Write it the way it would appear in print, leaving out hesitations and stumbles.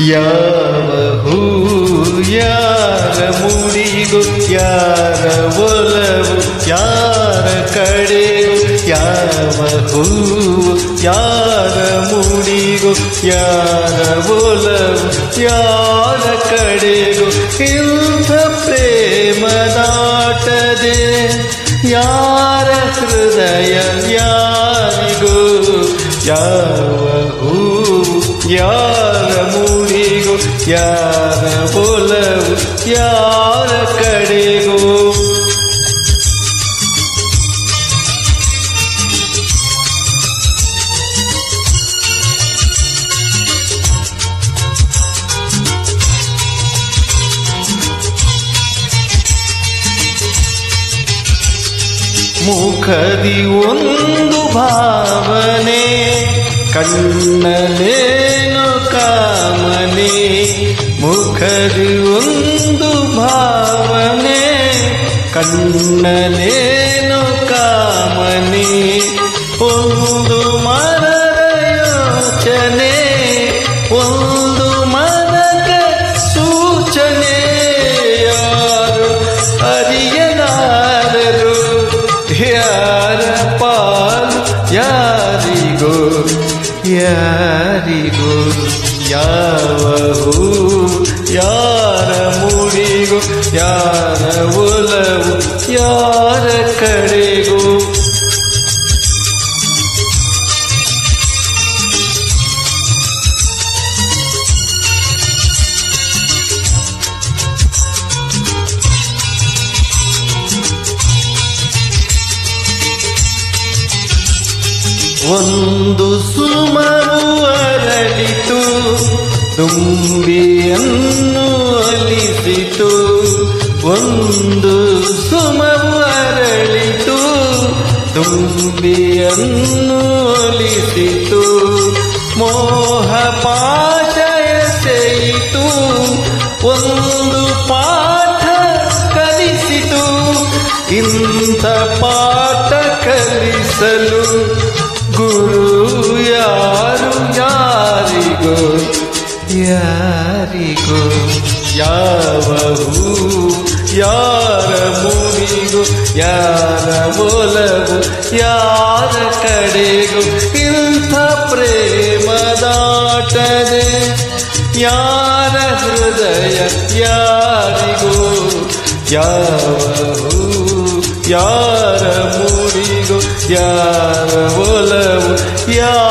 ಯಾವ ಹೂ ಯಾರ ಮುಡಿಗೂ ಯಾರ ಒಲವು ಯಾರ ಕಡೆಗೂ ಯಾವ ಹೂ ಯಾರ ಮುಡಿಗೂ ಯಾರ ಒಲವು ಯಾರ ಕಡೆಗೂ ಇಂಥ ಪ್ರೇಮದಾಟದೆ ಯಾರ ಹೃದಯ ಯಾರಿಗೂ ಯಾವ ಹೂ ಯಾರ ಮುಡಿಗೂ ಯಾರ ಒಲವು ಯಾರ ಕಡೆಗೂ ಮುಖದಿ ಒಂದು ಭಾವನೆ ಕಣ್ಣಲೇನು ಕಾಮನೆ ಮುಖದಿ ಒಂದು ಭಾವನೆ ಕಣ್ಣಲೇನು ಕಾಮನೆ ಒಂದು ಮನದ ಯೋಚನೆ ಒಂದು ಮನದ ಸೂಚನೆ ಯಾರು ಅರಿಯಲಾರರು ಯಾರ ಪಾಲು ಯಾರಿಗೋ ಯಾರಿಗೋ ಯಾವ ಹೂ ಯಾರ ಮುಡಿಗೂ ಯಾರ ಒಲವು ಯಾರ ಕಡೆಗೂ ಒಂದು ಸುಮವು ಅರಳಿತು ತುಂಬಿಯನ್ನು ಅಲಿಸಿತು ಒಂದು ಸುಮವು ಅರಳಿತು ತುಂಬಿಯನ್ನು ಅಲಿಸಿತು ಮೋಹ ಪಾಶ ಎಸೆಯಿತು ಒಂದು ಪಾಠ ಕಲಿಸಿತು ಇಂಥ ಪಾಠ ಕಲಿಸಲು ಗುರು ಯಾರು ಯಾರಿಗೋ ಯಾರಿಗೋ ಯಾವ ಹೂ ಯಾರ ಮುಡಿಗೂ ಯಾರ ಒಲವು ಯಾರ ಕಡೆಗೂ ಇಂಥ ಪ್ರೇಮದಾಟದೆ ಯಾರ ಹೃದಯ ಯಾರಿಗೋ ಯಾವ ಹೂ ಯಾರ ಮುಡಿಗೂ ಯಾರ ಒಲವು ಯಾರ